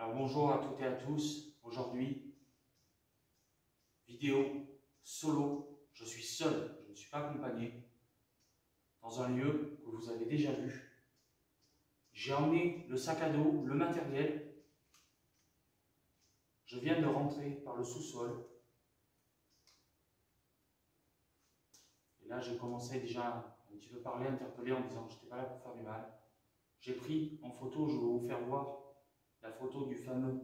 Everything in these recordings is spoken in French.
Alors bonjour à toutes et à tous. Aujourd'hui, vidéo solo. Je suis seul, je ne suis pas accompagné. Dans un lieu que vous avez déjà vu. J'ai emmené le sac à dos, le matériel. Je viens de rentrer par le sous-sol. Et là, j'ai commencé déjà un petit peu parler, interpeller en disant que je n'étais pas là pour faire du mal. J'ai pris en photo, je vais vous faire voir la photo du fameux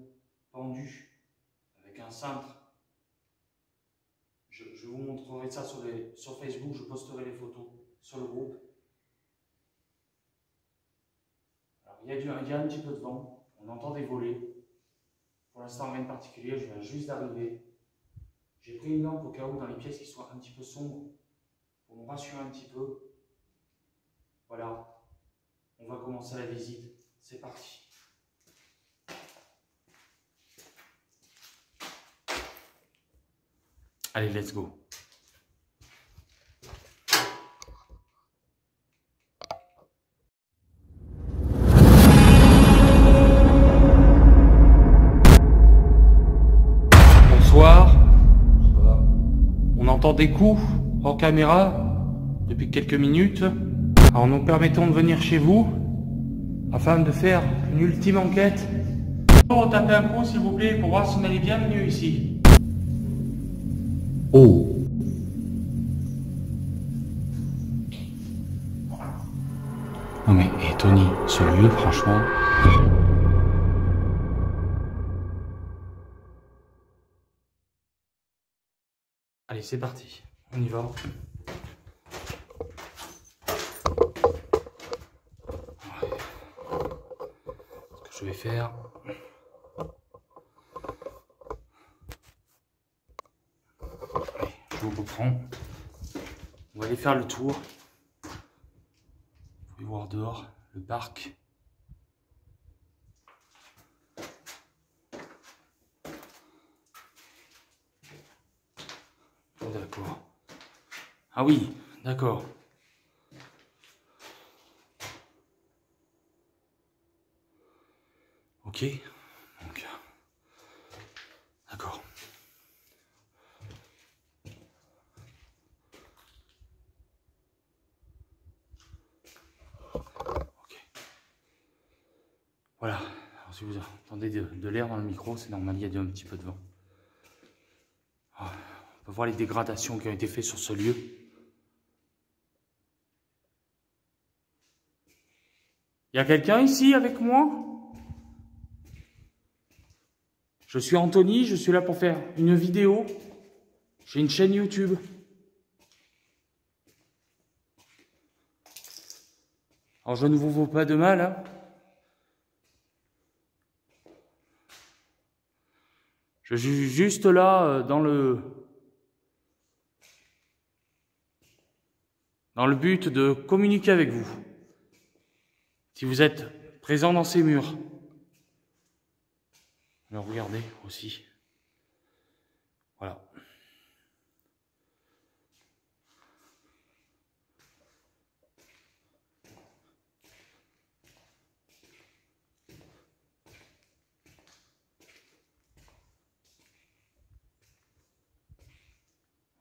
pendu avec un cintre. Je vous montrerai ça sur Facebook, je posterai les photos sur le groupe. Alors, il y a un petit peu de vent, on entend des volets. Pour l'instant, rien de particulier, je viens juste d'arriver. J'ai pris une lampe au cas où dans les pièces qui soient un petit peu sombres, pour me rassurer un petit peu. Voilà, on va commencer la visite. C'est parti. Allez, let's go. Bonsoir. On entend des coups hors caméra depuis quelques minutes. Alors nous permettons de venir chez vous afin de faire une ultime enquête. Tapez un coup s'il vous plaît pour voir si on est bienvenue ici. Oh. Non mais, et Tony, ce lieu franchement... Allez, c'est parti, on y va. Ce que je vais faire... Allez, je vous reprends. On va aller faire le tour. Vous pouvez voir dehors le parc. D'accord. Ah oui, d'accord. Ok, donc, d'accord. Ok. Voilà. Alors, si vous entendez de l'air dans le micro, c'est normal, il y a un petit peu de vent. On peut voir les dégradations qui ont été faites sur ce lieu. Il y a quelqu'un ici avec moi? Je suis Anthony, je suis là pour faire une vidéo. J'ai une chaîne YouTube. Alors je ne vous veux pas de mal, hein. Je suis juste là dans le but de communiquer avec vous. Si vous êtes présent dans ces murs. Alors regardez aussi. Voilà.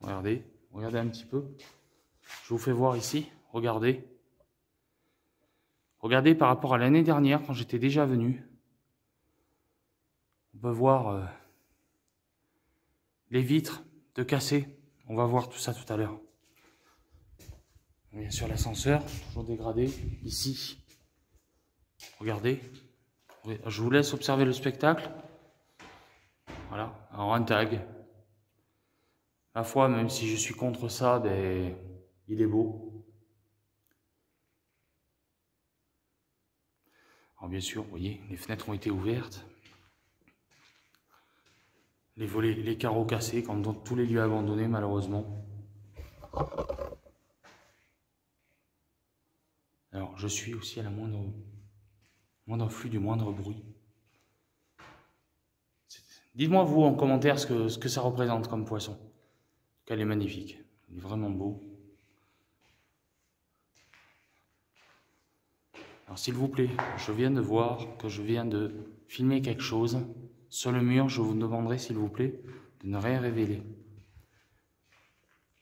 Regardez, regardez un petit peu. Je vous fais voir ici, regardez. Regardez par rapport à l'année dernière, quand j'étais déjà venu. On peut voir les vitres de cassées. On va voir tout ça tout à l'heure. Bien sûr, l'ascenseur, toujours dégradé. Ici, regardez. Je vous laisse observer le spectacle. Voilà, alors un tag. Ma foi, même si je suis contre ça, ben, il est beau. Alors bien sûr, vous voyez, les fenêtres ont été ouvertes. Les volets, les carreaux cassés, comme dans tous les lieux abandonnés, malheureusement. Alors, je suis aussi à la moindre flux, du moindre bruit. Dites-moi, vous, en commentaire, ce que ça représente comme poisson. Elle est magnifique. Il est vraiment beau. Alors, s'il vous plaît, je viens de voir que je viens de filmer quelque chose. Sur le mur, je vous demanderai, s'il vous plaît, de ne rien révéler.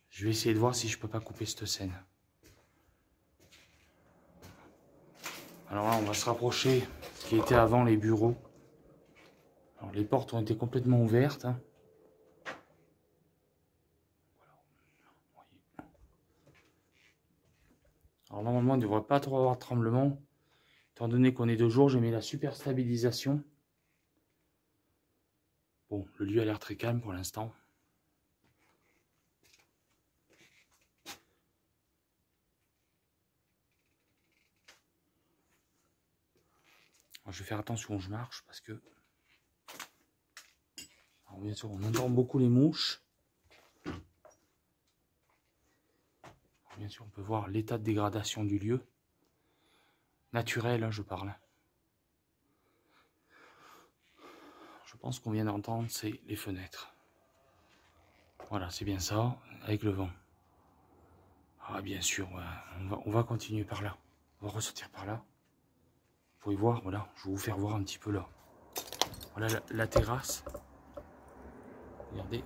Je vais essayer de voir si je peux pas couper cette scène. Alors là, on va se rapprocher de ce qui était avant les bureaux. Alors, les portes ont été complètement ouvertes. Hein. Alors normalement, il ne devrait pas trop avoir de tremblement. Étant donné qu'on est 2 jours, j'ai mis la super stabilisation. Bon, le lieu a l'air très calme pour l'instant. Je vais faire attention où je marche parce que... Alors bien sûr, on entend beaucoup les mouches. Alors bien sûr, on peut voir l'état de dégradation du lieu. Naturel, hein, je parle. Je pense qu'on vient d'entendre, c'est les fenêtres. Voilà, c'est bien ça, avec le vent. Ah bien sûr, ouais, on va continuer par là. On va ressortir par là. Vous pouvez voir, voilà, je vais vous faire voir un petit peu là. Voilà la terrasse. Regardez.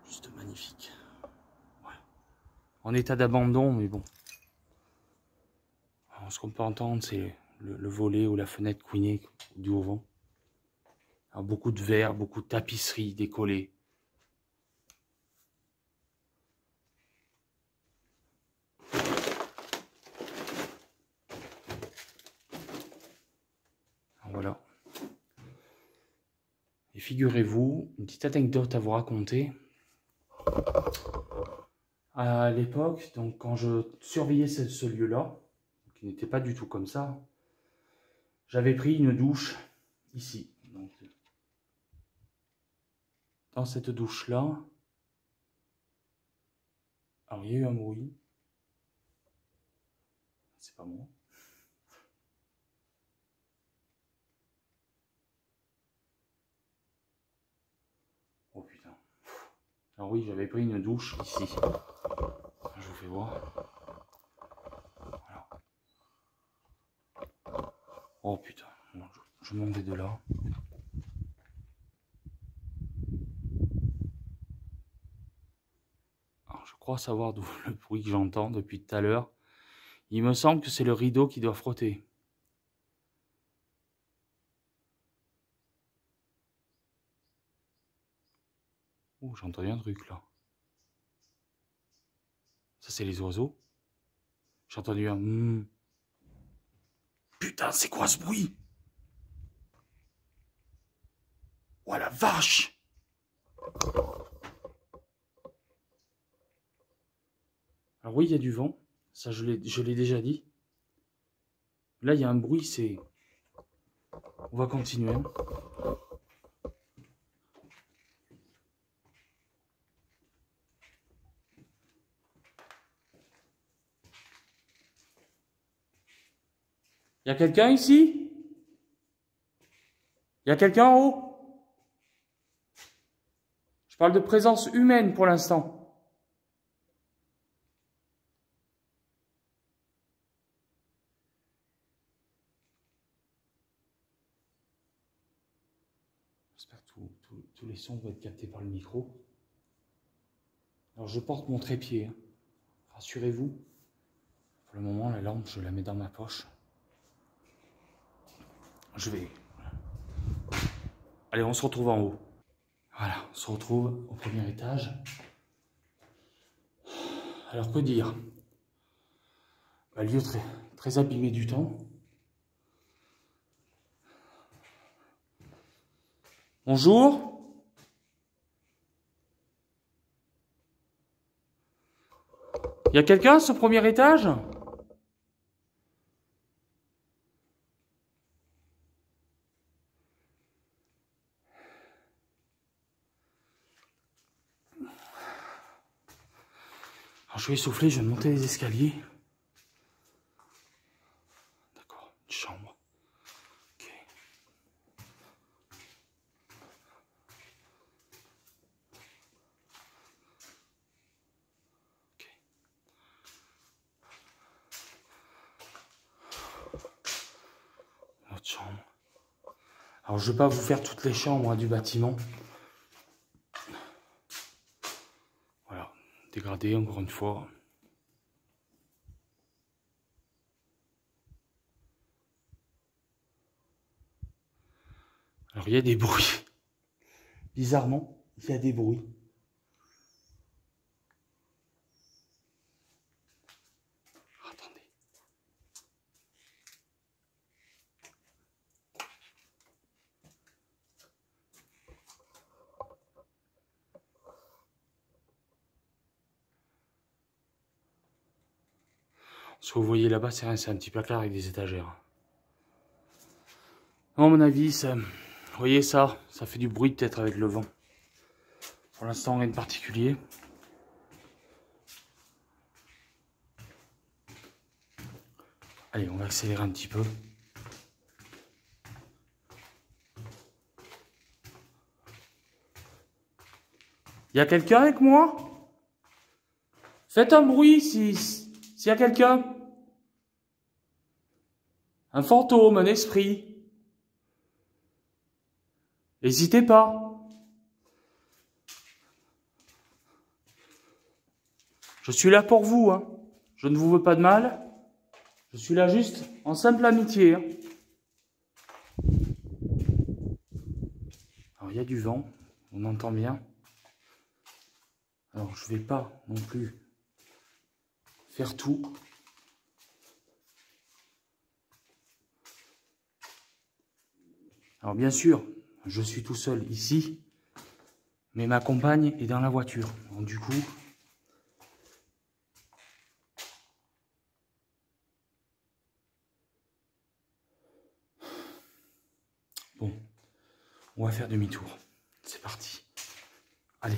Juste magnifique. Voilà. En état d'abandon, mais bon. Alors, ce qu'on peut entendre, c'est le volet ou la fenêtre couinée du haut vent. Alors, beaucoup de verre, beaucoup de tapisseries décollées. Alors, voilà. Et figurez-vous, une petite anecdote à vous raconter. À l'époque, donc quand je surveillais ce lieu-là, qui n'était pas du tout comme ça, j'avais pris une douche ici. Donc, dans cette douche-là, alors il y a eu un bruit. C'est pas moi. Oh putain. Alors oui, j'avais pris une douche ici. Je vous fais voir. Voilà. Oh putain. Bon, je m'en vais de là. Alors, je crois savoir d'où le bruit que j'entends depuis tout à l'heure. Il me semble que c'est le rideau qui doit frotter. Oh, j'ai entendu un truc là. Ça, c'est les oiseaux. J'ai entendu un... Putain, c'est quoi ce bruit? Oh la vache! Alors oui, il y a du vent. Ça, je l'ai déjà dit. Là, il y a un bruit, c'est... On va continuer. Il y a quelqu'un ici? Il y a quelqu'un en haut? Je parle de présence humaine pour l'instant. J'espère que tous les sons vont être captés par le micro. Alors je porte mon trépied. Hein. Rassurez-vous. Pour le moment, la lampe, je la mets dans ma poche. Je vais... Allez, on se retrouve en haut. Voilà, on se retrouve au premier étage. Alors que dire? Lieu très abîmé du temps. Bonjour. Il y a quelqu'un à ce premier étage? Alors je vais essouffler, je vais monter les escaliers. D'accord, une chambre. Ok. Alors, je ne vais pas vous faire toutes les chambres du bâtiment. Voilà, dégradé encore une fois. Alors, il y a des bruits. Bizarrement, il y a des bruits. Attendez. Ce que vous voyez là-bas, c'est rien, c'est un petit placard avec des étagères. À mon avis, ça, vous voyez ça fait du bruit peut-être avec le vent. Pour l'instant, rien de particulier. Allez, on va accélérer un petit peu. Il y a quelqu'un avec moi? Faites un bruit s'il y a quelqu'un. Un fantôme, un esprit. N'hésitez pas. Je suis là pour vous, hein. Je ne vous veux pas de mal. Je suis là juste en simple amitié. Hein. Alors, il y a du vent. On entend bien. Alors, je ne vais pas non plus faire tout. Alors, bien sûr, je suis tout seul ici. Mais ma compagne est dans la voiture. Donc, du coup... Bon, on va faire demi-tour. C'est parti. Allez.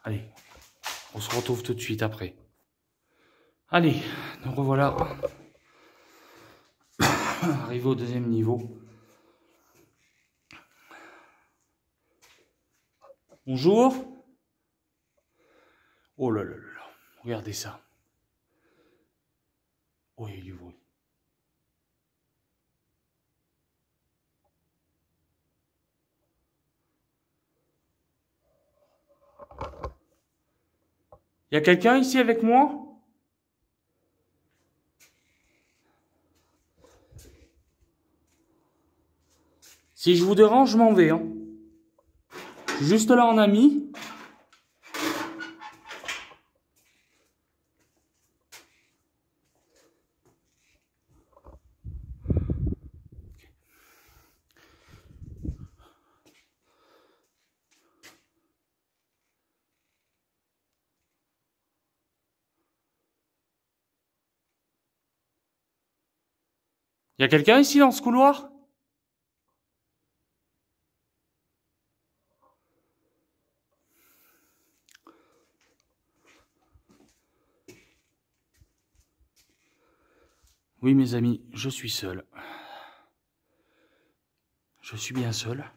Allez, on se retrouve tout de suite après. Allez, nous revoilà. Arrivé au deuxième niveau. Bonjour. Oh là là là là. Regardez ça. Oh, il y a du bruit. Il y a quelqu'un ici avec moi? Si je vous dérange, je m'en vais. Hein. Je suis juste là en ami. Il y a quelqu'un ici dans ce couloir? Oui, mes amis, je suis seul. Je suis bien seul.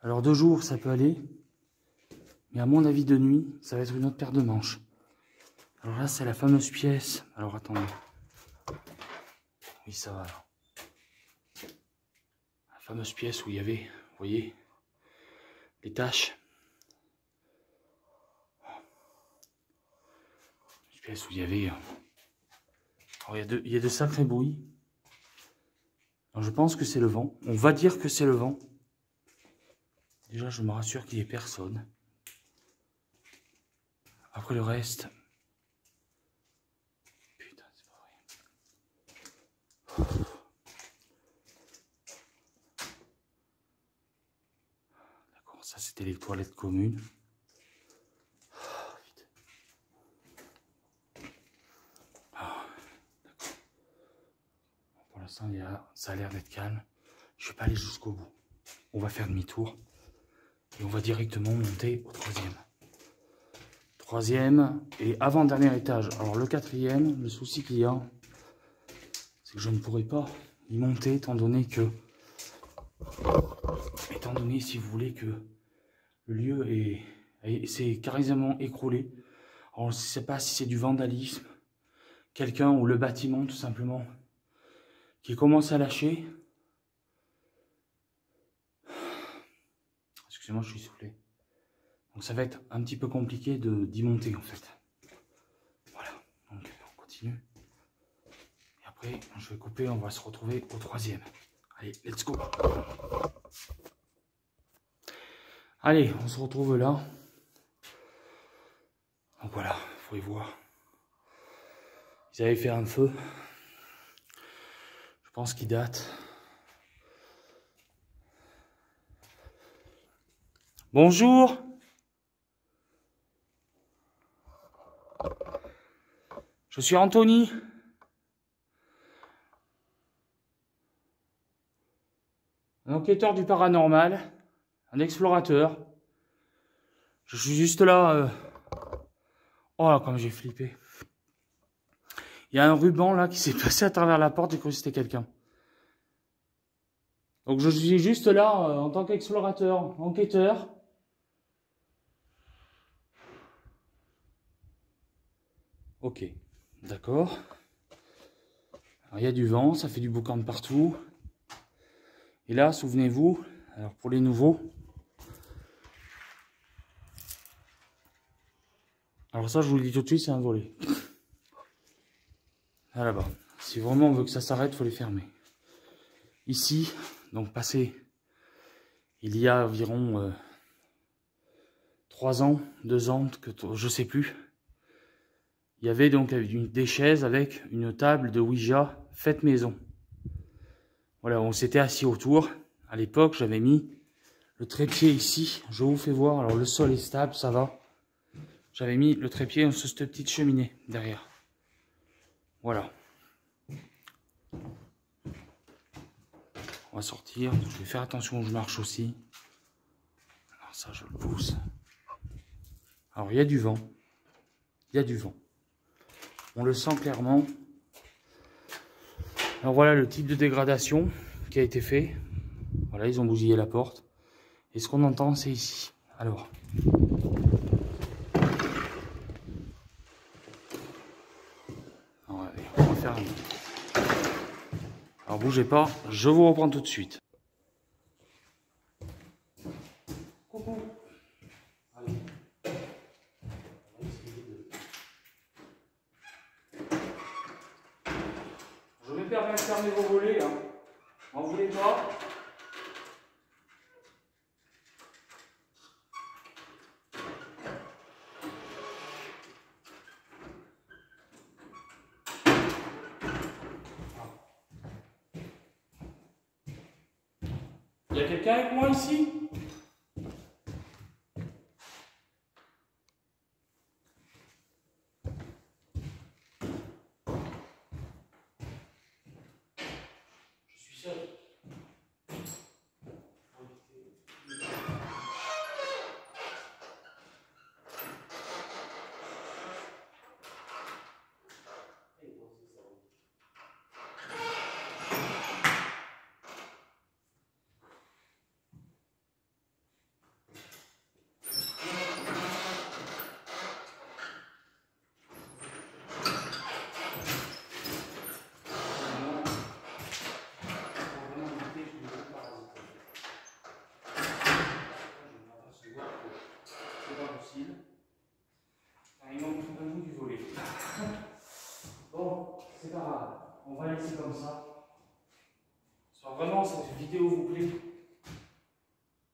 Alors, de jour, ça peut aller. Mais à mon avis, de nuit, ça va être une autre paire de manches. Alors là, c'est la fameuse pièce. Alors, attendez. Oui, ça va. Alors. La fameuse pièce où il y avait, vous voyez, les taches. Une pièce où il y avait... Alors, il y a de sacrés bruits. Alors, je pense que c'est le vent. On va dire que c'est le vent. Déjà, je me rassure qu'il n'y ait personne. Après le reste... Putain, c'est pas vrai. D'accord, ça c'était les toilettes communes. Pour l'instant, ça a l'air d'être calme. Je ne vais pas aller jusqu'au bout. On va faire demi-tour. Et on va directement monter au troisième. Troisième et avant-dernier étage. Alors le quatrième, le souci qu'il y a, c'est que je ne pourrai pas y monter étant donné, si vous voulez, que le lieu s'est carrément écroulé. Alors je ne sais pas si c'est du vandalisme quelqu'un ou le bâtiment tout simplement qui commence à lâcher. Excusez-moi, je suis soufflé. Donc ça va être un petit peu compliqué d'y monter en fait. Voilà, donc on continue. Et après, je vais couper, on va se retrouver au troisième. Allez, let's go. Allez, on se retrouve là. Donc voilà, il faut y voir. Ils avaient fait un feu. Je pense qu'il date. Bonjour. Je suis Anthony. Un enquêteur du paranormal. Un explorateur. Je suis juste là. Oh là, comme j'ai flippé. Il y a un ruban là qui s'est passé à travers la porte. J'ai cru que c'était quelqu'un. Donc je suis juste là en tant qu'explorateur, enquêteur. Ok, d'accord. Alors il y a du vent, ça fait du boucan de partout. Et là, souvenez-vous, alors pour les nouveaux, alors ça je vous le dis tout de suite, c'est un volet. Là, là-bas. Si vraiment on veut que ça s'arrête, il faut les fermer. Ici, donc passé, il y a environ 3 ans, 2 ans, je sais plus. Il y avait donc des chaises avec une table de Ouija faite maison. Voilà, on s'était assis autour. À l'époque, j'avais mis le trépied ici. Je vous fais voir. Alors, le sol est stable, ça va. J'avais mis le trépied sur cette petite cheminée derrière. Voilà. On va sortir. Je vais faire attention où je marche aussi. Alors ça, je le pousse. Alors, il y a du vent. Il y a du vent. On le sent clairement. Alors voilà le type de dégradation qui a été fait. Voilà, ils ont bousillé la porte. Et ce qu'on entend, c'est ici. Alors. Allez, on va faire un... Alors bougez pas, je vous reprends tout de suite. Coucou. Allez. Je vais permettre de fermer vos volets là. M'en voulez pas. Il y a quelqu'un avec moi ici? Je suis seul. Il manque un bout du volet. Bon, c'est pas grave. On va laisser comme ça. Soit vraiment cette vidéo vous plaît.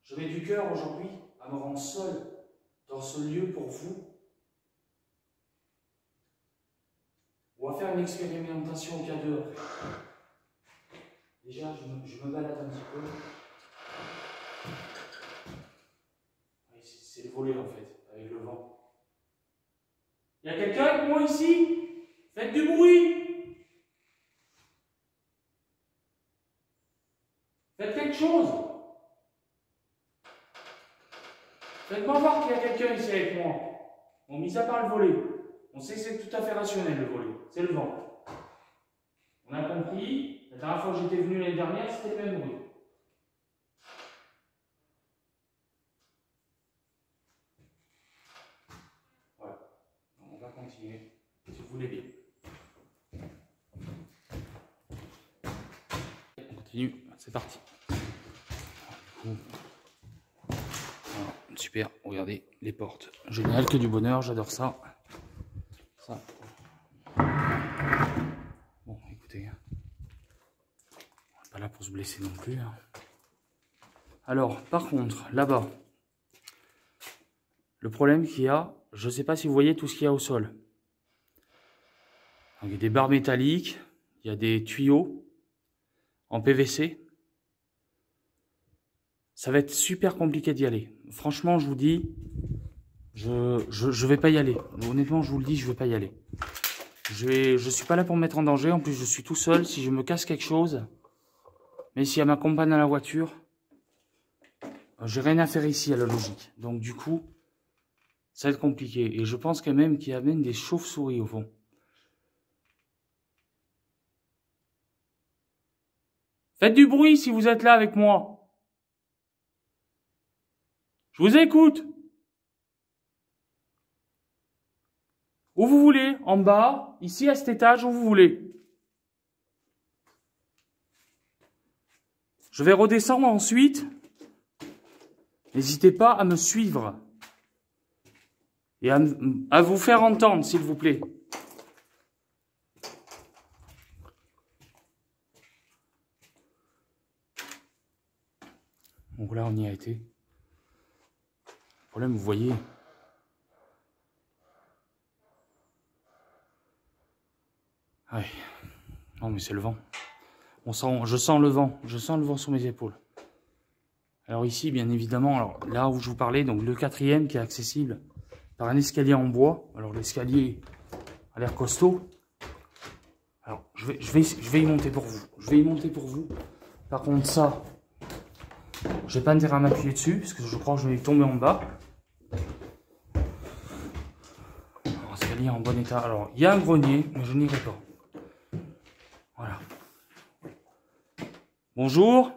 Je mets du cœur aujourd'hui à me rendre seul dans ce lieu pour vous. On va faire une expérimentation au cas d'heure. Déjà, je me balade un petit peu. C'est le volet en fait, avec le vent. Il y a quelqu'un avec moi ici? Faites du bruit! Faites quelque chose! Faites-moi voir qu'il y a quelqu'un ici avec moi. Bon, mis à part le volet. On sait que c'est tout à fait rationnel le volet. C'est le vent. On a compris. La dernière fois que j'étais venu l'année dernière, c'était le même bruit. Voilà. On va continuer, si vous voulez bien. continue, c'est parti. Voilà, super, regardez les portes. Génial, que du bonheur, j'adore ça. Ça. Bon, écoutez, on n'est pas là pour se blesser non plus. Hein. Alors, par contre, là-bas, le problème qu'il y a, je ne sais pas si vous voyez tout ce qu'il y a au sol. Donc, il y a des barres métalliques, il y a des tuyaux en PVC. Ça va être super compliqué d'y aller. Franchement, je vous dis, je vais pas y aller. Honnêtement, je vous le dis, je vais pas y aller. Je suis pas là pour me mettre en danger. En plus, je suis tout seul. Si je me casse quelque chose, mais s'il y a ma compagne dans la voiture, j'ai rien à faire ici à la logique. Donc du coup, ça va être compliqué. Et je pense quand même qu'il y a même des chauves-souris au fond. Faites du bruit si vous êtes là avec moi. Je vous écoute. Où vous voulez, en bas, ici à cet étage, où vous voulez. Je vais redescendre ensuite. N'hésitez pas à me suivre. Et à vous faire entendre, s'il vous plaît. Donc là, on y a été. Le problème, vous voyez... Ouais. Non, mais c'est le vent. Je sens le vent. Je sens le vent sur mes épaules. Alors ici, bien évidemment, alors là où je vous parlais, donc le 4e qui est accessible par un escalier en bois. Alors l'escalier a l'air costaud. Alors je vais y monter pour vous. Je vais y monter pour vous. Par contre ça, j'ai pas intérêt à m'appuyer dessus parce que je crois que je vais tomber en bas. Alors, escalier en bon état. Alors il y a un grenier, mais je n'irai pas. Voilà. Bonjour.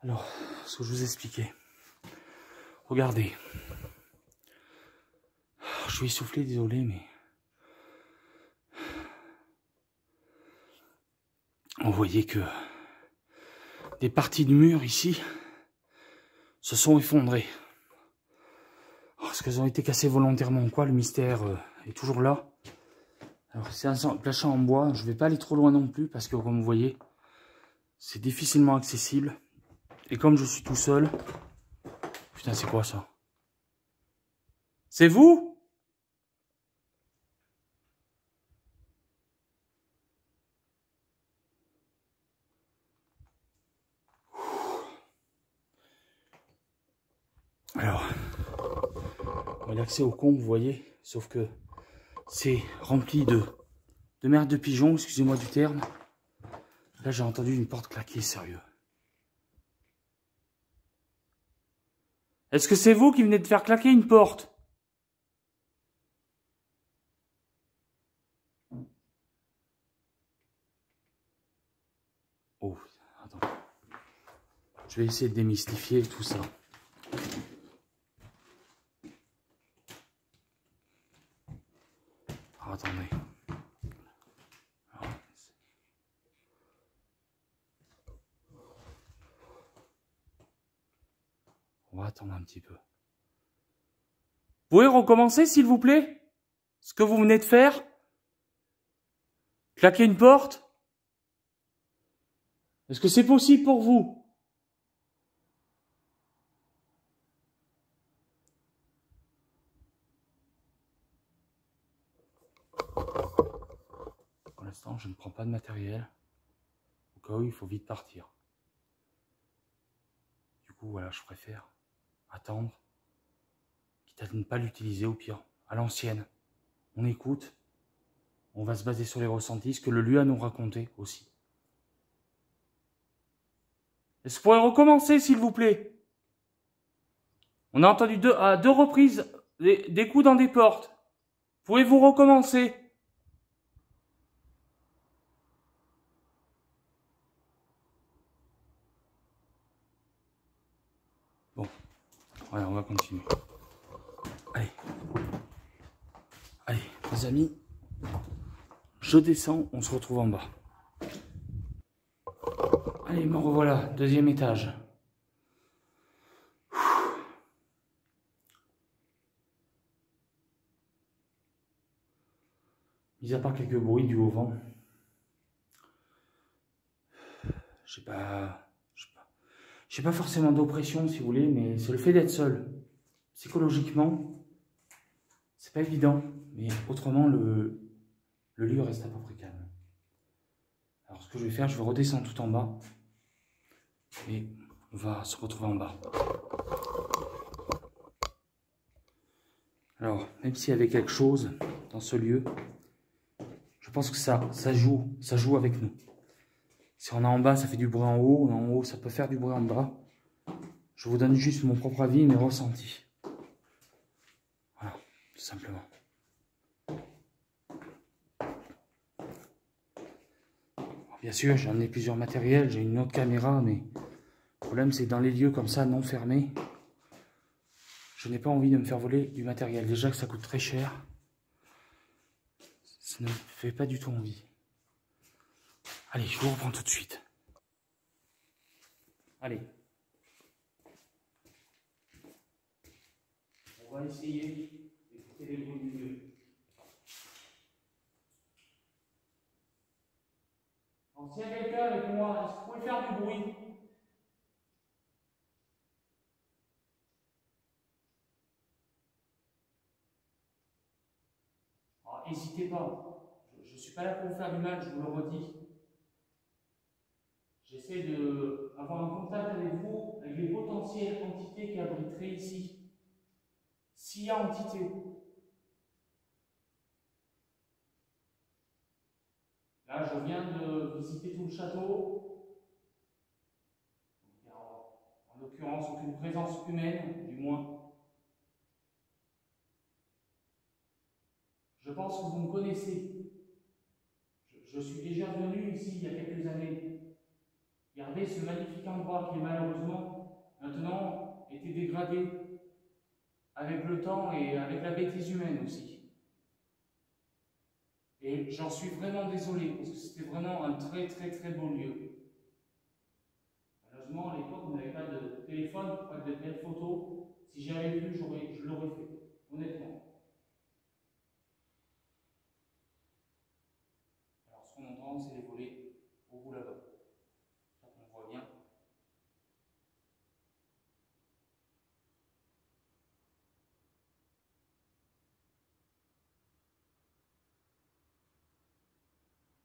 Alors, ce que je vous expliquais. Regardez. Je suis essoufflé, désolé, mais... On voyait que des parties de mur ici se sont effondrées. Est-ce qu'elles ont été cassées volontairement ou quoi? Le mystère est toujours là. Alors c'est un plancher en bois. Je ne vais pas aller trop loin non plus parce que comme vous voyez, c'est difficilement accessible. Et comme je suis tout seul... Putain, c'est quoi ça? C'est vous? Alors, on a l'accès au comble, vous voyez, sauf que c'est rempli de merde de pigeons, excusez-moi du terme. Là, j'ai entendu une porte claquer, sérieux. Est-ce que c'est vous qui venez de faire claquer une porte? Oh, attends. Je vais essayer de démystifier tout ça. Alors, attendez. On va attendre un petit peu. Vous pouvez recommencer, s'il vous plaît? Ce que vous venez de faire? Claquer une porte? Est-ce que c'est possible pour vous? Pour l'instant, je ne prends pas de matériel. Au cas où, il faut vite partir. Du coup, voilà, je préfère attendre. Quitte à ne pas l'utiliser au pire. À l'ancienne. On écoute. On va se baser sur les ressentis, ce que le lieu a nous raconté aussi. Est-ce que vous pourriez recommencer, s'il vous plaît? On a entendu à deux reprises des coups dans des portes. Pouvez-vous recommencer? Bon, voilà, on va continuer. Allez. les amis, je descends, on se retrouve en bas. Allez, me revoilà, deuxième étage. Mis à part quelques bruits dus au vent, j'ai pas forcément d'oppression si vous voulez, mais c'est le fait d'être seul. Psychologiquement, c'est pas évident, mais autrement le lieu reste à peu près calme. Alors ce que je vais faire, je vais redescendre tout en bas et on va se retrouver en bas. Alors, même s'il y avait quelque chose dans ce lieu, je pense que ça joue avec nous. Si on est en bas, ça fait du bruit en haut, ça peut faire du bruit en bas. Je vous donne juste mon propre avis et mes ressentis. Voilà, tout simplement. Alors, bien sûr, j'en ai plusieurs matériels, j'ai une autre caméra, mais le problème c'est dans les lieux comme ça, non fermés, je n'ai pas envie de me faire voler du matériel. Déjà que ça coûte très cher, ça ne me fait pas du tout envie. Allez, je vous reprends tout de suite. Allez. On va essayer d'écouter les bruits du lieu. Alors, s'il y a quelqu'un avec moi, est-ce que vous pouvez faire du bruit? Alors, n'hésitez pas. Je ne suis pas là pour vous faire du mal, je vous le redis. J'essaie d'avoir un contact avec vous, avec les potentielles entités qui abriteraient ici. S'il y a entité. Là, je viens de visiter tout le château. En l'occurrence, aucune présence humaine, du moins. Je pense que vous me connaissez. Je suis déjà venu ici il y a quelques années. Regardez ce magnifique endroit qui est malheureusement maintenant été dégradé avec le temps et avec la bêtise humaine aussi. Et j'en suis vraiment désolé parce que c'était vraiment un très beau lieu. Malheureusement, à l'époque, on n'avait pas de téléphone, pas de belles photos. Si j'avais pu, je l'aurais fait, honnêtement. Alors, ce qu'on entend, c'est les volets au bout là-bas. Ça, on voit bien.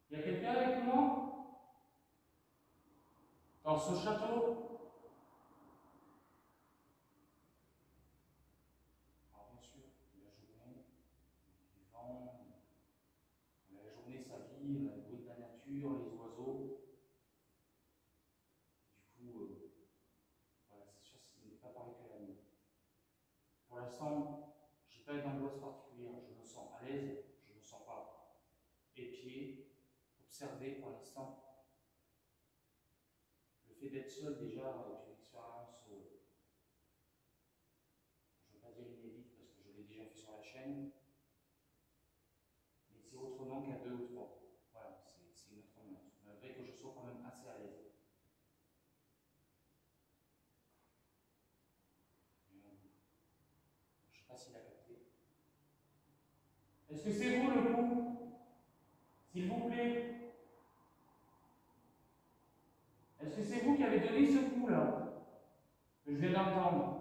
Il y a quelqu'un avec moi dans ce château? Alors, bien sûr, la journée, du vent. La journée, ça vit, on a le bruit de la nature, les oiseaux. Du coup, voilà, c'est sûr que ce n'est pas pareil que la nuit. Pour l'instant, je n'ai pas d'angoisse particulière, je me sens à l'aise, je ne me sens pas épié, observé pour l'instant. Le fait d'être seul, déjà, est une expérience, je ne veux pas dire inédite parce que je l'ai déjà fait sur la chaîne, mais c'est autrement qu'à deux ou trois. Voilà, c'est une autre ambiance, malgré que je sois quand même assez à l'aise. Je ne sais pas s'il a capté. Est-ce que c'est vous le coup? S'il vous plaît. Est-ce que c'est vous qui avez donné ce coup là que je viens d'entendre?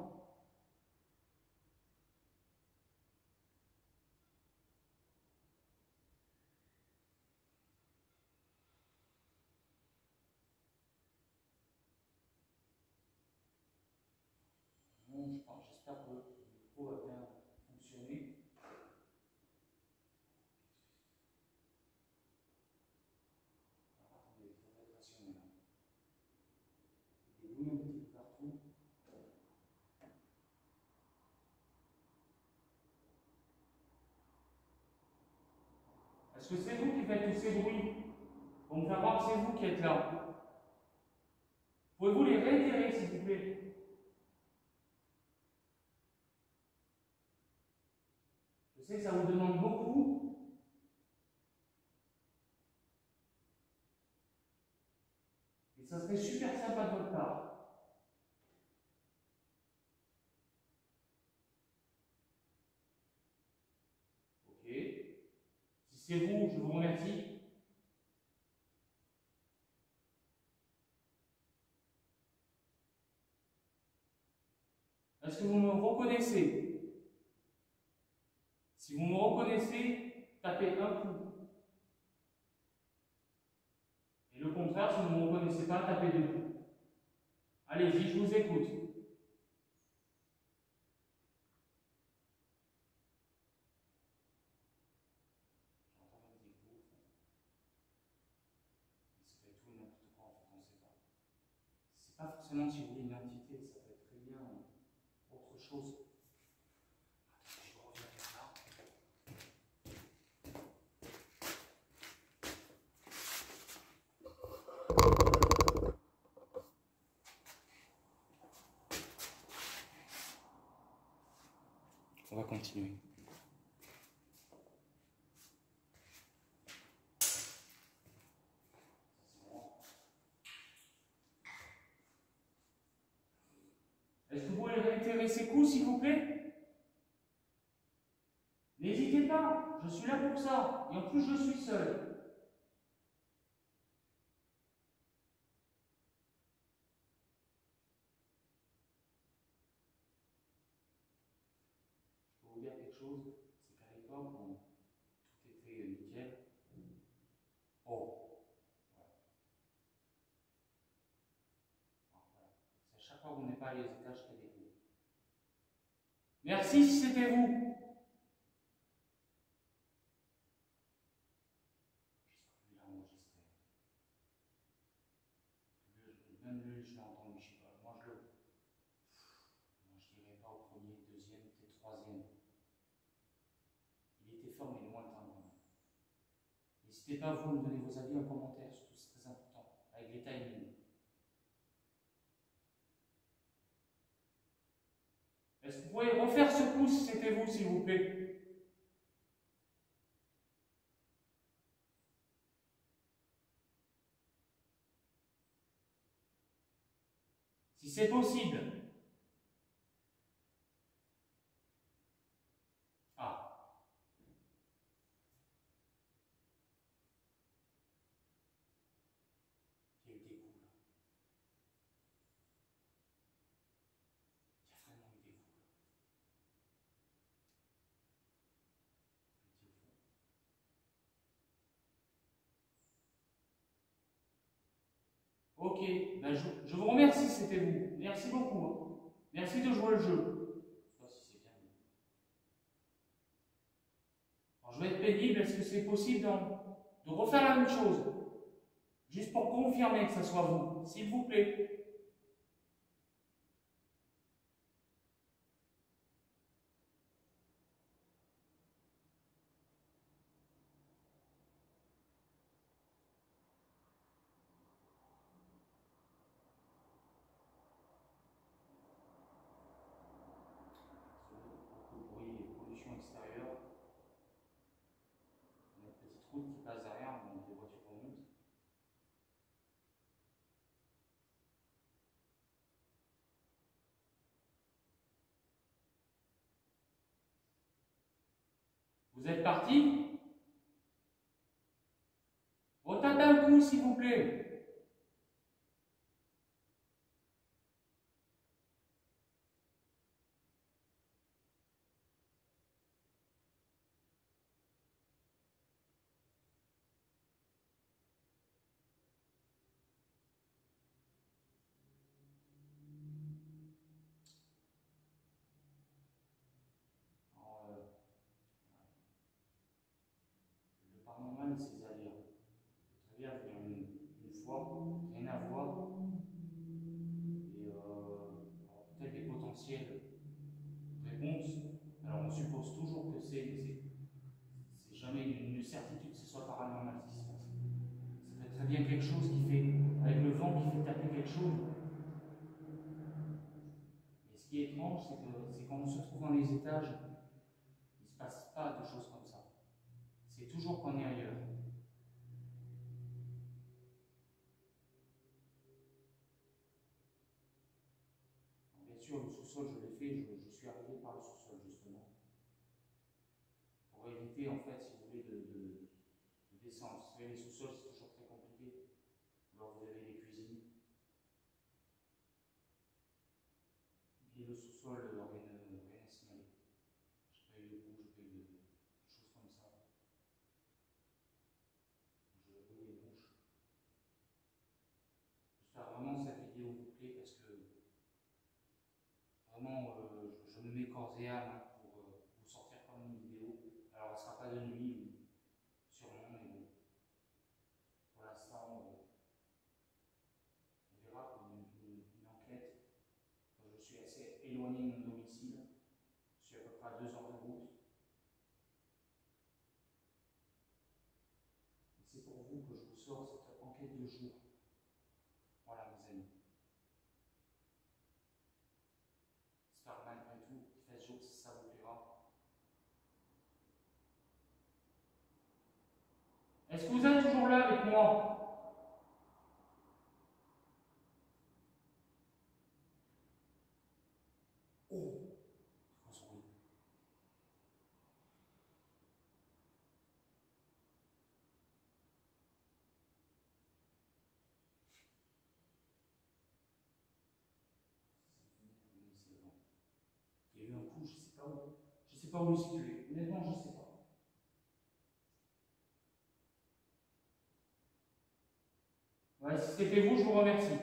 Bon, j'espère que le micro va bien fonctionner. Alors, attendez, il faudrait être assuré là. Des bruits un petit peu partout. Est-ce que c'est vous qui faites tous ces bruits pour me faire voir que c'est vous qui êtes là? Pouvez-vous les réitérer, s'il vous plaît? Je sais que ça vous demande beaucoup, Et ça serait super sympa de votre part. Ok. Si c'est vous, je vous remercie. Est-ce que vous me reconnaissez? Si vous me reconnaissez, tapez un coup. Et le contraire, si vous ne me reconnaissez pas, tapez deux coups. Allez-y, je vous écoute. J'entends même des coups. Il se fait tout et n'importe quoi, en fait, on ne sait pas. C'est pas forcément, si vous voulez, une entité, ça peut être très bien autre chose. Je reviens vers là. On va continuer. Est-ce que vous pouvez réitérer ces coups, s'il vous plaît? N'hésitez pas, je suis là pour ça. Et en plus, je suis seul. Je peux vous dire quelque chose, c'est qu'à l'époque, bon, tout était nickel. Oh, voilà. Alors, voilà. C'est à chaque fois que vous n'êtes pas allé aux étages qu'il y a des coups. Merci si c'était vous. Puisque lui l'a enregistré. Même lui, je l'ai entendu, je sais pas. Moi, je dirais pas au premier, deuxième, peut-être troisième. Il était fort, mais lointain quand même. N'hésitez pas à vous me donner vos avis en commentaire, surtout c'est très important, avec les timings. Est-ce que vous pouvez refaire ce coup si c'était vous, s'il vous plaît? Si c'est possible. Ah. Il y a eu des coups là. Il y a vraiment eu des coups là. Petit au fond. Ok, ben je vous remercie, c'était vous. Merci beaucoup. Hein. Merci de jouer le jeu. Je sais pas si c'est bien. Alors, je vais être pénible, est-ce que c'est possible de refaire la même chose? Juste pour confirmer que ce soit vous, s'il vous plaît. Beaucoup de bruit et pollution extérieure. On a une petite route qui passe derrière, mais les voitures remontent. Vous êtes parti? Retapez un coup, s'il vous plaît. Alors, le paranormal, c'est à-dire. Très bien venir une fois, rien à voir. Et alors peut-être des potentiels réponses. Alors on suppose toujours que c'est jamais une certitude que ce soit paranormal ce qui se passe. Ça peut être très bien quelque chose qui fait, avec le vent qui fait taper quelque chose. Et ce qui est étrange, c'est quand on se trouve dans les étages, il ne se passe pas de choses comme ça. C'est toujours qu'on est ailleurs. sûr, le sous-sol, je l'ai fait, je suis arrivé par le sous-sol, justement. Pour éviter, en fait, si vous voulez, de descendre. Vous savez, les sous-sols, c'est toujours très compliqué. Alors, vous avez les cuisines. Et le sous-sol, rien à signaler. J'ai pas eu de coups, j'ai pas eu de choses comme ça. Je veux les mouches. J'espère vraiment que cette vidéo vous plaît parce que vraiment, je me mets corps et âme pour vous sortir quand même une vidéo. Alors, elle ne sera pas de nuit, sûrement, mais bon. Pour l'instant, on verra pour une enquête. Je suis assez éloigné de mon domicile. Je suis à peu près à 2 heures de route. Et c'est pour vous que je vous sors cette enquête de jour. Voilà, mes amis. J'espère malgré tout qu'il fait jour si ça vous plaira. Est-ce que vous êtes toujours là avec moi? Oh, c'est quoi ce bruit? Il y a eu un coup, je ne sais pas où. Je ne sais pas où le situer. Honnêtement, je ne sais pas. Ouais, si c'était vous, je vous remercie.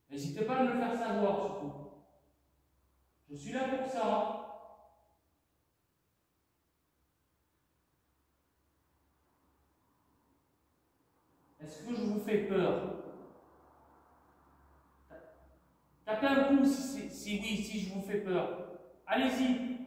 N'hésitez pas à me le faire savoir, surtout. Je suis là pour ça. Est-ce que je vous fais peur? Tapez un coup si oui, si je vous fais peur. Allez-y. Je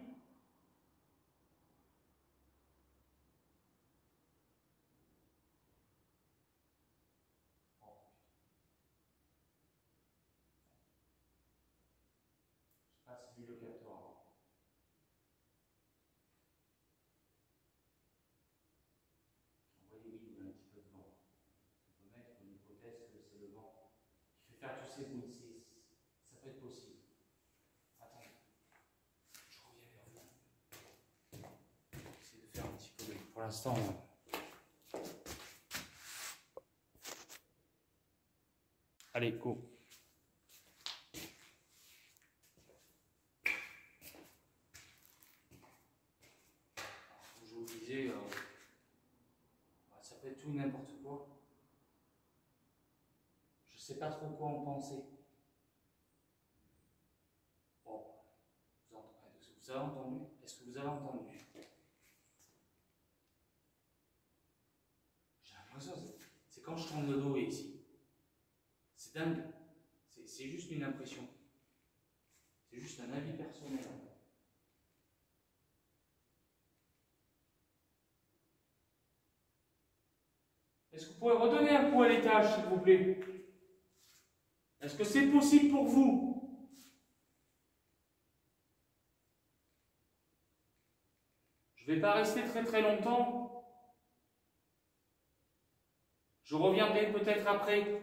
ne sais pas si lui le captera. Vous voyez, oui, il y a un petit peu de vent. On peut mettre une hypothèse que c'est le vent qui fait faire tous ces bruits. Ça peut être possible. Attendez. Je reviens vers vous. J'essaie de faire un petit peu. Pour l'instant. Allez, go. Comme je vous disais, ça peut être tout et n'importe quoi. Je ne sais pas trop quoi en penser. Bon, vous avez entendu? Est-ce que vous avez entendu? J'ai l'impression, c'est quand je tourne le dos ici. C'est dingue. C'est juste une impression. C'est juste un avis personnel. Est-ce que vous pouvez redonner un coup à l'étage, s'il vous plaît? Est-ce que c'est possible pour vous? Je ne vais pas rester très très longtemps. Je reviendrai peut-être après.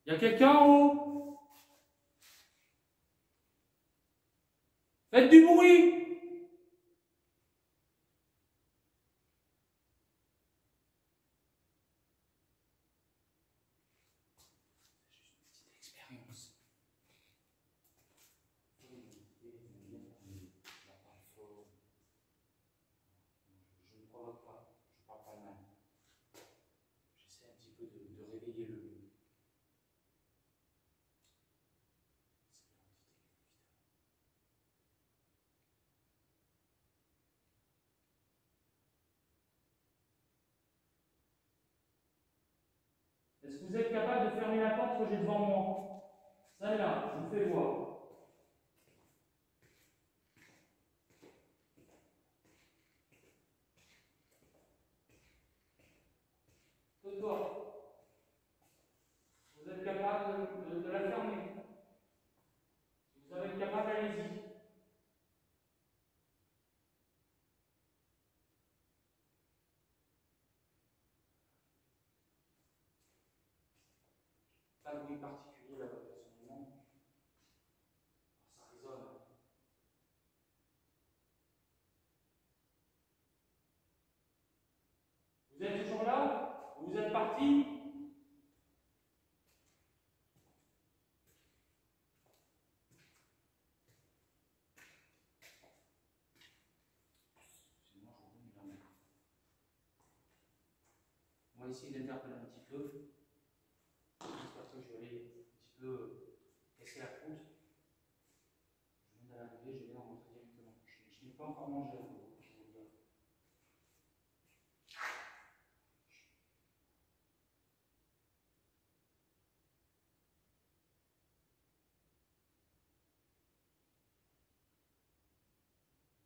Il y a quelqu'un en haut? Faites du bruit! Est-ce que vous êtes capable de fermer la porte que j'ai devant moi? Celle-là, je vous fais voir. Toi, vous êtes capable de la fermer? Si vous êtes capable, allez-y. un bruit particulier là-bas personnellement. Ça résonne. Vous êtes toujours là? Vous êtes parti? On va essayer d'interpeller un petit peu. J'espère que je vais aller un petit peu casser la croûte. Je viens d'arriver, je viens d'en rentrer directement. Je n'ai pas encore mangé un peu, je vais vous dire.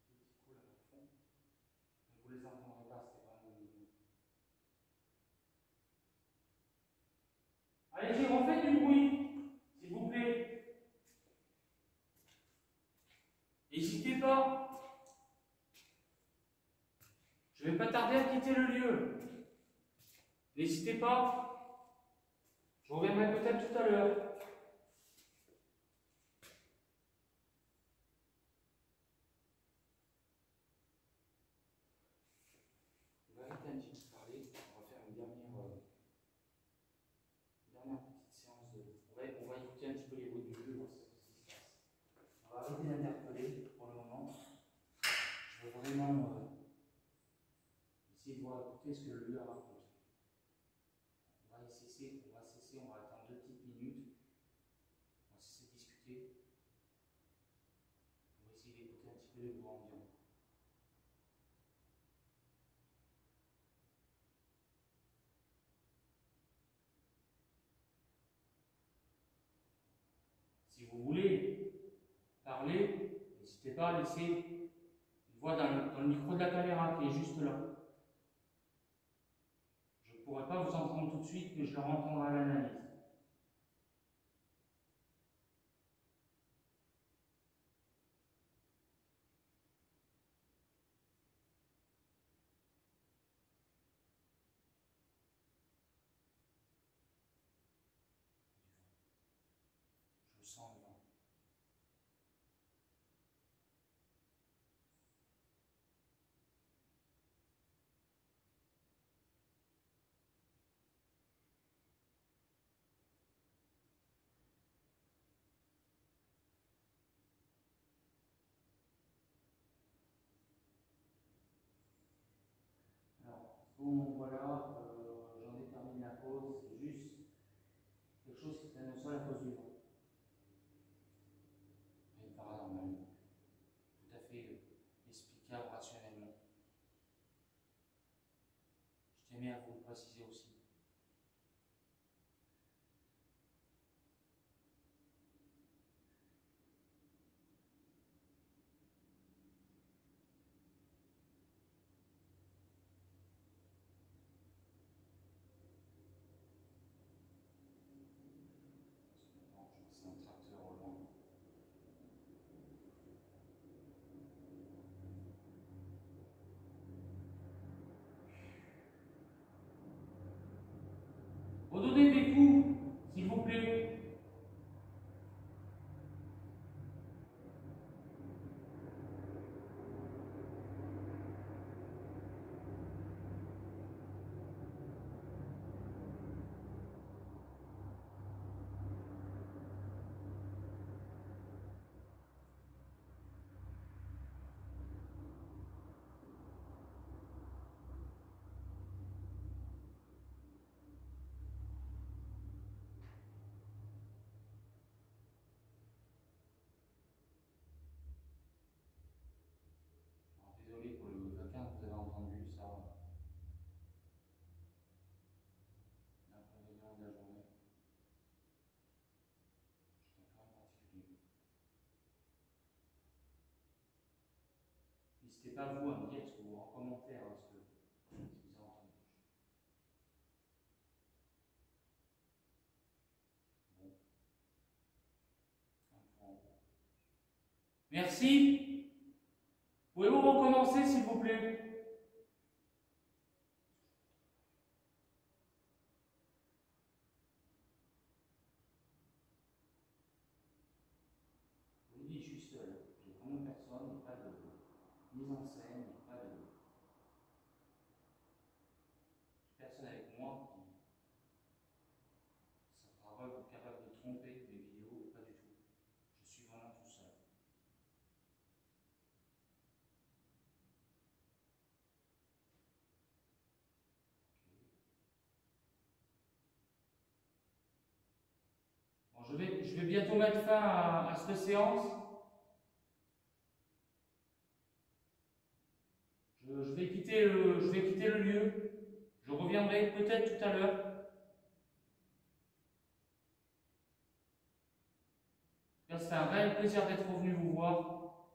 Des petits coups là au fond. Mais vous les entendrez pas, c'est vraiment mignon. Allez-y, refaites du bruit, s'il vous plaît. N'hésitez pas. Je ne vais pas tarder à quitter le lieu. N'hésitez pas. Je reviendrai peut-être tout à l'heure. On va arrêter un petit peu de parler. On va faire une dernière petite séance de. On va écouter un petit peu les bruits du lieu, voir ce qui se passe. On va arrêter d'interpeller pour le moment. Je vais vraiment essayer de voir écouter ce que le lieu a raconté. On va cesser, on va attendre 2 petites minutes. On va cesser de discuter. On va essayer d'écouter un petit peu les bruits ambiants. Si vous voulez parler, n'hésitez pas à laisser une voix dans le micro de la caméra qui est juste là. Je ne pourrai pas vous entendre tout de suite, mais je leur entendrai à l'analyse. Je sens le vent. Alors, bon, voilà, j'en ai terminé la pause, c'est juste quelque chose qui est annoncé à cause du vent. Rien de paranormal, tout à fait explicable rationnellement. Je tenais à vous le préciser aussi. Attends, je vois, c'est un tracteur au loin. Redonnez des coups, s'il vous plaît. Alors, désolé pour le vacarme que vous avez entendu, ça. L'inconvénient de la journée. Je n'ai rien de particulier. N'hésitez pas vous à me dire ce que vous en commentaire, ce que vous avez entendu. Bon. Un point en gros. Merci. Pouvez-vous recommencer, s'il vous plaît? mise en scène, pas de personne avec moi qui sera capable de tromper mes vidéos, pas du tout. Je suis vraiment tout seul. Bon, je vais bientôt mettre fin à cette séance. Je vais quitter le lieu. Je reviendrai peut-être tout à l'heure. C'est un réel plaisir d'être revenu vous voir.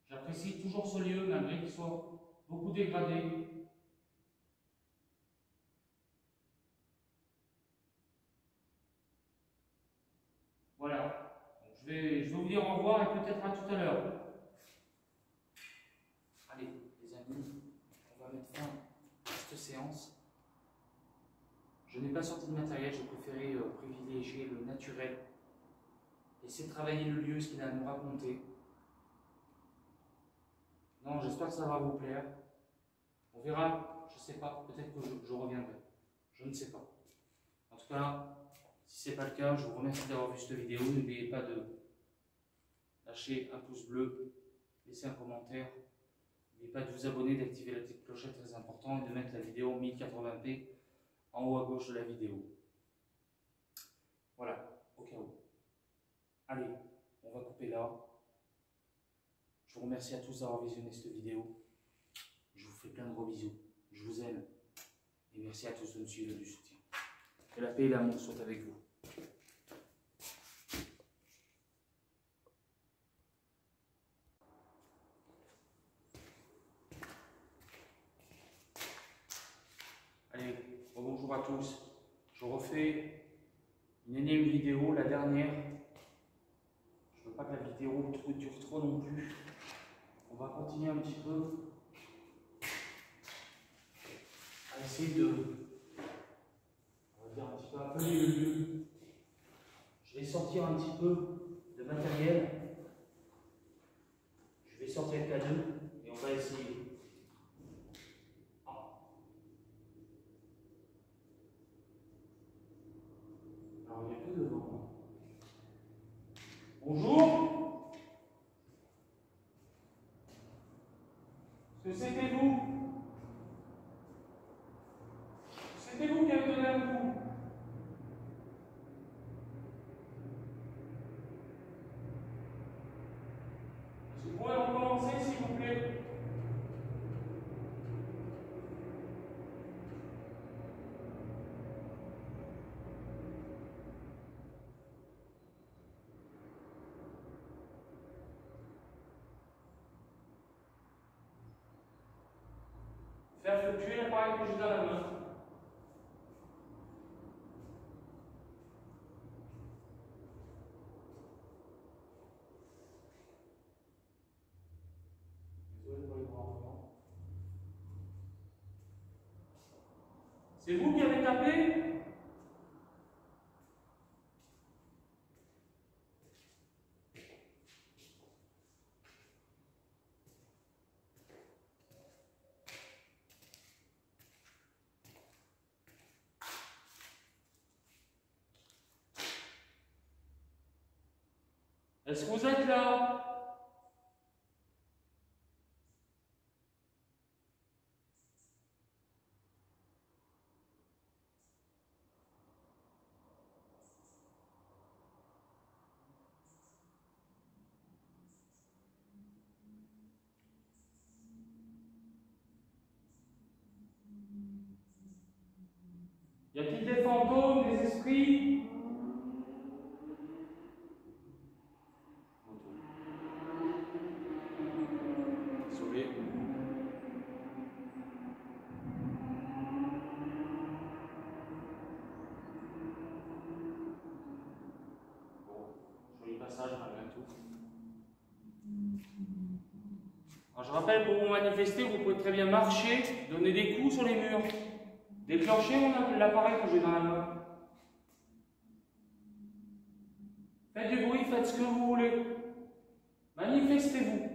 J'apprécie toujours ce lieu, malgré qu'il soit beaucoup dégradé. Voilà. Donc je vais vous dire au revoir et peut-être à tout à l'heure. Allez, les amis, on va mettre fin à cette séance. Je n'ai pas sorti de matériel, je préférais privilégier le naturel. Essayer de travailler le lieu, ce qu'il a à nous raconter. Non, j'espère que ça va vous plaire. On verra, je ne sais pas, peut-être que je reviendrai. Je ne sais pas. En tout cas, si ce n'est pas le cas, je vous remercie d'avoir vu cette vidéo. N'oubliez pas de lâcher un pouce bleu, laisser un commentaire. N'oubliez pas de vous abonner, d'activer la petite clochette, très important, et de mettre la vidéo en 1080p en haut à gauche de la vidéo. Voilà, au cas où. Allez, on va couper là. Je vous remercie à tous d'avoir visionné cette vidéo. Je vous fais plein de gros bisous. Je vous aime. Et merci à tous de me suivre et du soutien. Que la paix et l'amour soient avec vous. Allez, bonjour à tous. Je refais une énième vidéo, la dernière. Je ne veux pas que la vidéo dure trop non plus. On va continuer un petit peu à essayer de, on va dire un petit peu appeler le lieu. Je vais sortir un petit peu de matériel. Je vais sortir le cadeau et on va essayer. Alors il n'y a que devant. Bonjour. Est-ce que c'était vous? C'était vous qui avez donné un coup? Est-ce que vous pouvez recommencer, s'il vous plaît? Faire fluctuer l'appareil que j'ai dans la main. Désolé pour les grands. C'est vous qui avez tapé? Est-ce que vous êtes là? Y a-t-il des fantômes, des esprits? Désolé. Bon, joli passage malgré tout. Alors, je rappelle, pour vous manifester, vous pouvez très bien marcher, donner des coups sur les murs, déclencher l'appareil que j'ai dans la main. Faites du bruit, faites ce que vous voulez. Manifestez-vous.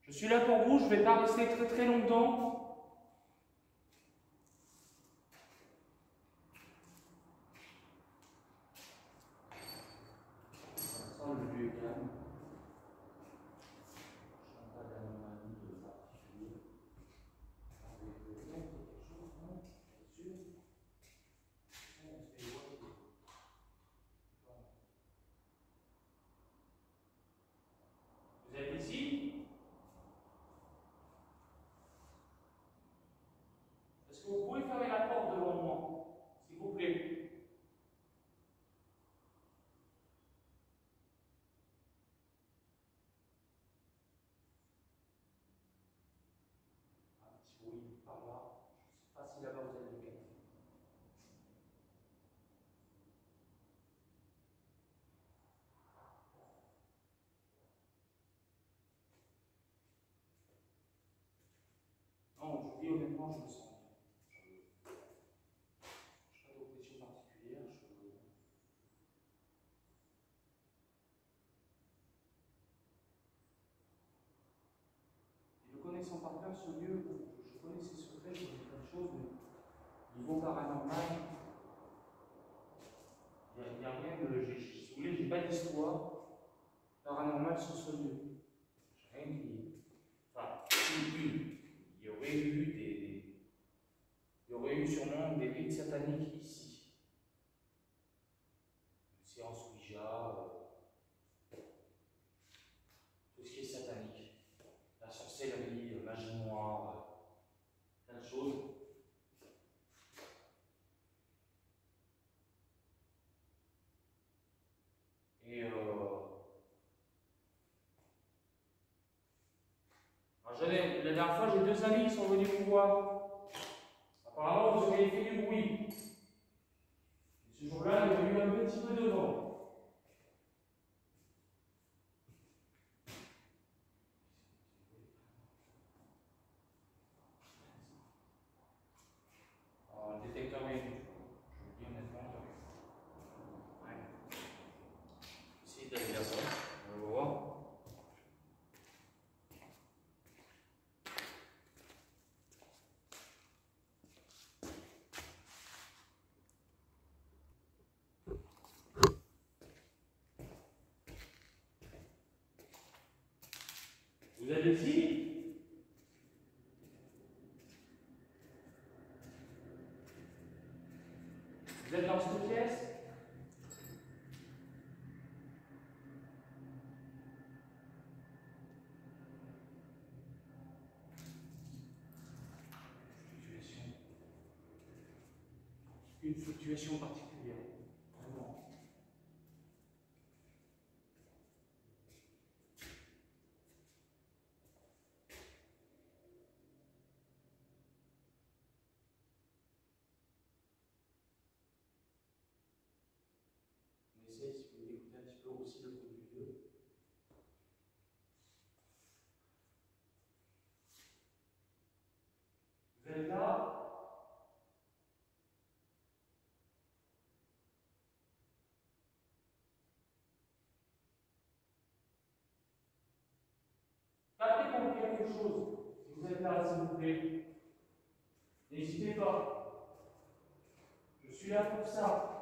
Je suis là pour vous, je ne vais pas rester très très longtemps. Ça, le lieu est calme. Je n'ai pas d'anomalie particulière. Vous êtes ici? Est-ce que vous pouvez fermer la porte devant moi, s'il vous plaît? Un petit bruit par là. Je ne sais pas si là-bas vous allez le capter. Non, je vous dis honnêtement, je me sens bien. Je n'ai pas d'oppression particulière. Et le connaissant par cœur, ce lieu, je connais ses secrets, je connais plein de choses, mais niveau paranormal, il n'y a rien de. Si vous voulez, je n'ai pas d'histoire paranormale sur ce lieu. J'ai rien qui. Enfin, une. Il y aurait eu il y aurait eu sûrement des rites sataniques ici. Une séance Ouija, tout ce qui est satanique. La sorcellerie, la magie noire, plein de choses. Et la dernière fois, j'ai 2 amis qui sont venus me voir. Apparemment, vous avez fait du bruit. Et ce jour-là, il y a eu un petit peu de vent. Alors, le détecteur est du tout. Je vous le dis honnêtement. Ouais. Essayez d'aller là-bas. On va voir. Vous êtes ici? Vous êtes dans cette pièce? Une fluctuation particulière. Vraiment. On essaie, si vous voulez, d'écouter un petit peu aussi le bruit du lieu. Vous êtes là? Tapez pour quelque chose. Si vous êtes là, s'il vous plaît. N'hésitez pas. Je suis là pour ça.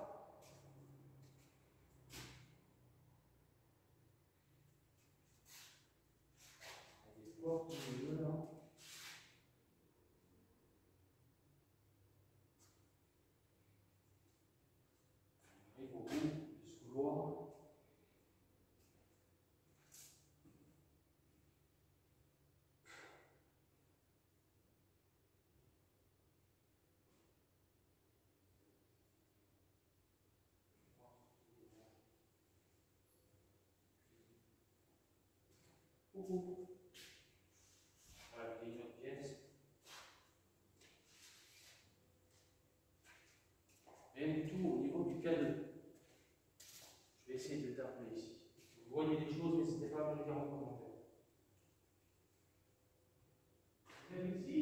Il y a des portes au milieu là. On arrive au bout de ce couloir. Coucou. Voilà, il y a une autre pièce. Rien du tout au niveau du cadeau. Je vais essayer de le taper ici. Si vous voyez des choses, n'hésitez pas à me le dire en commentaire. Vous êtes ici?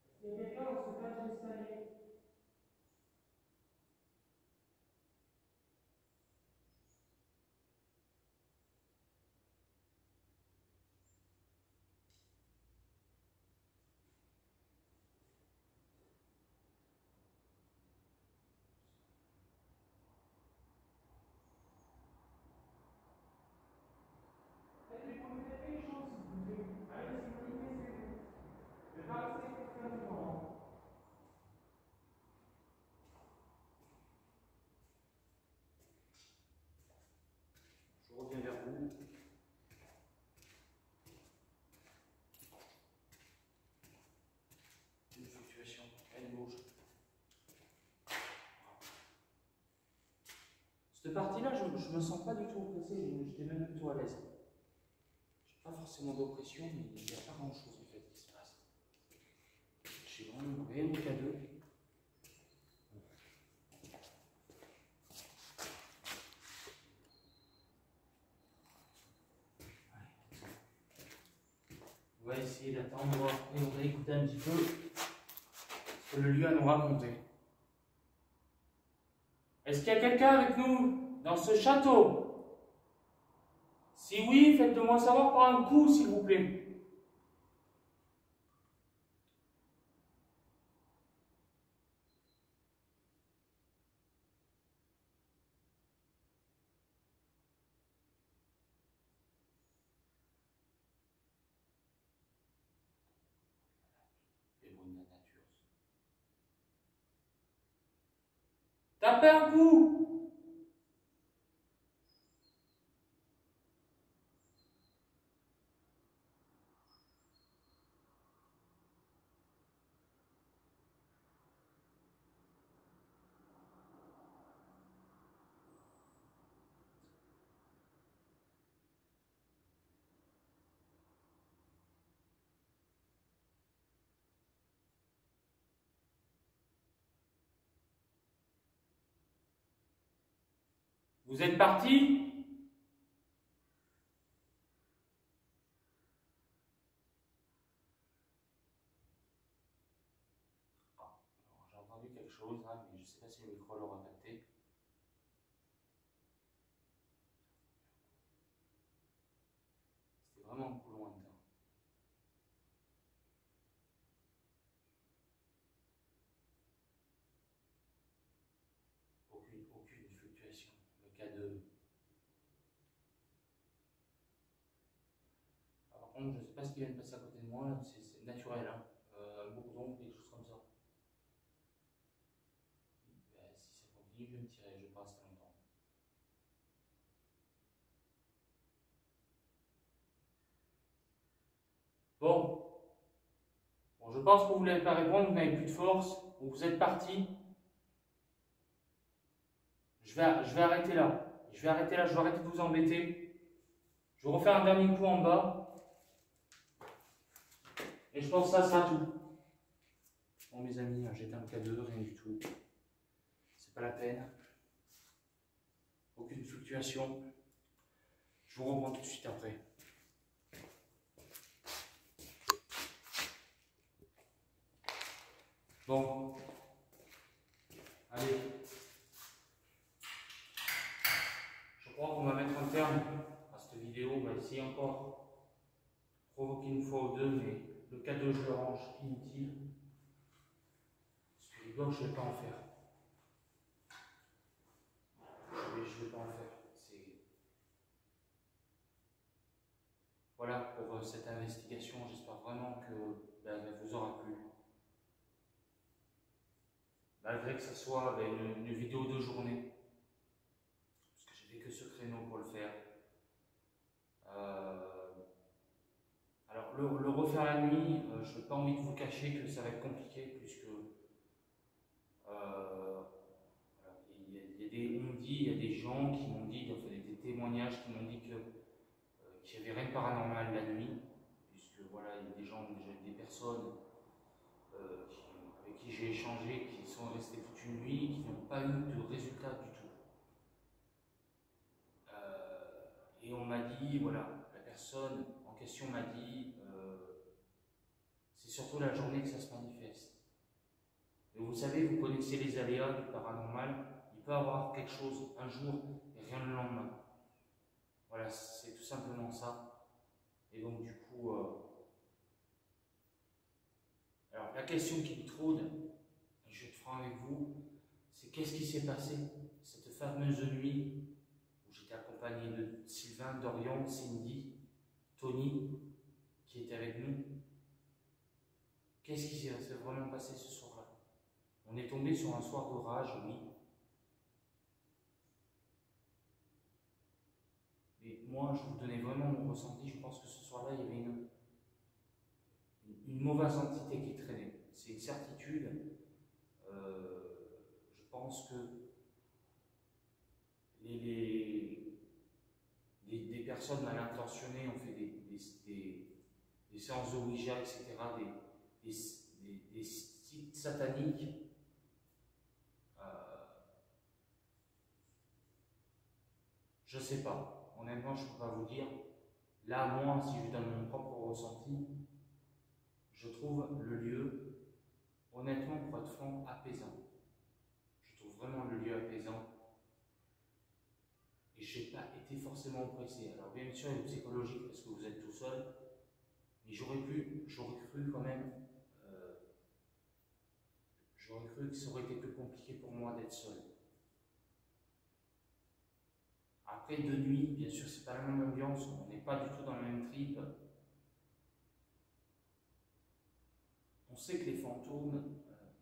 Est-ce qu'il y a quelqu'un dans ce cage d'escalier? Cette partie-là, je ne me sens pas du tout oppressé, j'étais même plutôt à l'aise. J'ai pas forcément d'oppression, mais il n'y a pas grand-chose en fait qui se passe. J'ai vraiment rien au K2. On va essayer d'attendre et on va écouter un petit peu ce que le lieu a nous raconter. Est-ce qu'il y a quelqu'un avec nous dans ce château? Si oui, faites-le moi savoir par un coup, s'il vous plaît. Les bruits de la nature. Tapez un coup! Vous êtes parti? Ah, j'ai entendu quelque chose là, mais je ne sais pas si le micro l'aura capté. C'était vraiment un coup lointain. Aucune fluctuation. Le K2. Ah, par contre, je ne sais pas ce qui vient de passer à côté de moi, c'est naturel, hein. Un bourdon, quelque chose comme ça. Ben, si ça continue, je vais me tirer, je ne vais pas rester longtemps. Bon, je pense que vous ne voulez pas répondre, vous n'avez plus de force, vous êtes parti. Je vais arrêter là. Je vais arrêter là, je vais arrêter de vous embêter. Je vais refaire un dernier coup en bas. Et je pense que ça sera tout. Bon mes amis, j'éteins le K2, rien du tout. C'est pas la peine. Aucune fluctuation. Je vous reprends tout de suite après. Bon. Allez. Je crois qu'on va mettre un terme à cette vidéo. On va essayer encore de provoquer une fois ou deux, mais le K2 je le range inutile. Parce que les gauches, je ne vais pas en faire. Je vais pas en faire. Voilà pour cette investigation. J'espère vraiment que elle vous aura plu. Malgré que ce soit une vidéo de journée. Parce que j'avais que ce créneau pour le faire. Alors, le refaire la nuit, je n'ai pas envie de vous cacher que ça va être compliqué, puisque il y a des gens qui m'ont dit, enfin des témoignages qui m'ont dit qu'il n'y avait rien de paranormal la nuit, puisque voilà, il y a des gens, des personnes avec qui j'ai échangé, qui sont restés toute une nuit, qui n'ont pas eu de résultat du tout. Et on m'a dit, voilà, la personne en question m'a dit, c'est surtout la journée que ça se manifeste. Et vous savez, vous connaissez les aléas du paranormal, il peut y avoir quelque chose un jour et rien le lendemain. Voilà, c'est tout simplement ça. Et donc du coup, alors la question qui me trône, et je vais être franc avec vous, c'est qu'est-ce qui s'est passé cette fameuse nuit où j'étais accompagné de Sylvain, Dorian, Cindy, Tony, qui était avec nous. Qu'est-ce qui s'est vraiment passé ce soir-là? On est tombé sur un soir d'orage, oui. Mais moi, je vous donnais vraiment mon ressenti. Je pense que ce soir-là, il y avait une mauvaise entité qui traînait. C'est une certitude. Je pense que passionné, on fait des séances de Ouija, etc., des sites sataniques. Je sais pas, honnêtement, je ne peux pas vous dire. Là, moi, si je donne mon propre ressenti, je trouve le lieu, honnêtement, pour être franc, apaisant. Je trouve vraiment le lieu apaisant. Et je n'ai pas été forcément oppressé. Alors, bien sûr, il y a une psychologique parce que vous êtes tout seul, mais j'aurais cru quand même, j'aurais cru que ça aurait été plus compliqué pour moi d'être seul. Après, de nuit, bien sûr, c'est pas la même ambiance, on n'est pas du tout dans le même trip. On sait que les fantômes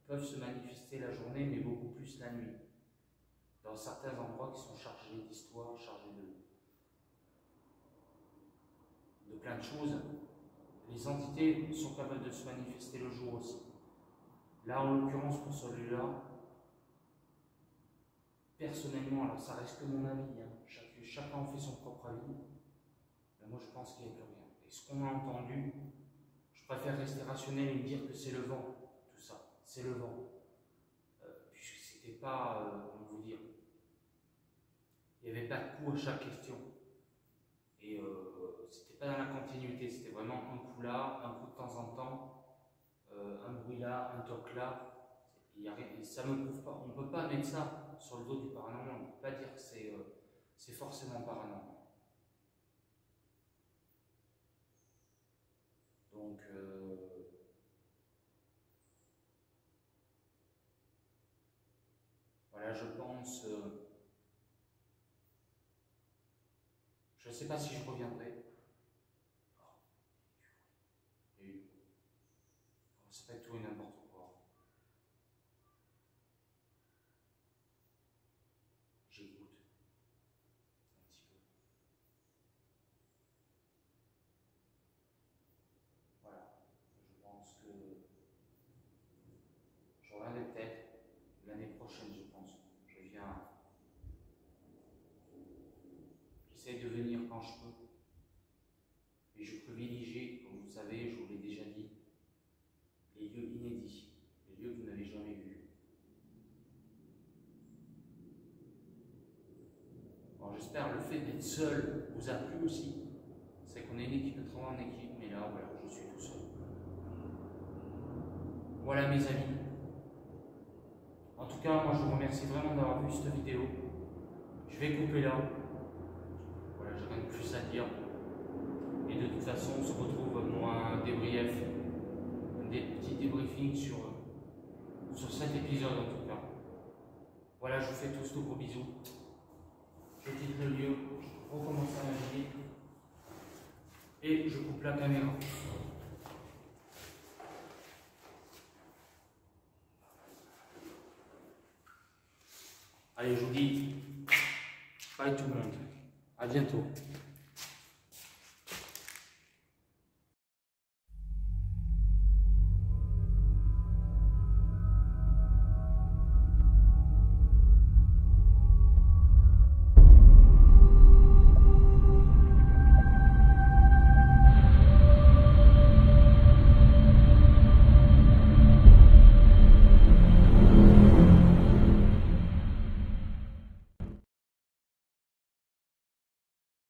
peuvent se manifester la journée, mais beaucoup plus la nuit. Dans certains endroits qui sont chargés d'histoire, chargés de plein de choses, les entités sont capables de se manifester le jour aussi. Là, en l'occurrence, pour celui-là, personnellement, alors ça reste que mon avis, hein, chacun fait son propre avis, mais moi je pense qu'il n'y a plus rien. Et ce qu'on a entendu, je préfère rester rationnel et me dire que c'est le vent, tout ça, c'est le vent. Puisque c'était pas, comment vous dire, il n'y avait pas de coup à chaque question. Et c'était pas dans la continuité, c'était vraiment un coup là, un coup de temps en temps, un bruit là, un toc là. Et ça me prouve pas, on ne peut pas mettre ça sur le dos du paranormal, on ne peut pas dire que c'est forcément paranormal. Donc, voilà, je pense, je ne sais pas si je reviendrai. Et ça peut être tout et n'importe quoi. J'écoute un petit peu. Voilà, je pense que je reviendrai peut-être l'année prochaine, je pense. Je viens. J'essaie de venir quand je peux. Et je privilégie, comme vous savez, je vous l'ai déjà dit, les lieux inédits, les lieux que vous n'avez jamais vus. Bon, j'espère le fait d'être seul vous a plu aussi. C'est qu'on est une équipe de travail en équipe, mais là, voilà, je suis tout seul. Voilà mes amis. En tout cas, moi je vous remercie vraiment d'avoir vu cette vidéo. Je vais couper là. Voilà, j'ai rien de plus à dire. Et de toute façon, on se retrouve pour un débrief, des petits débriefings sur cet épisode en tout cas. Voilà, je vous fais tous de gros bisous. Je quitte le lieu, je recommence à naviguer et je coupe la caméra. Allez, je vous dis bye tout le monde. À bientôt.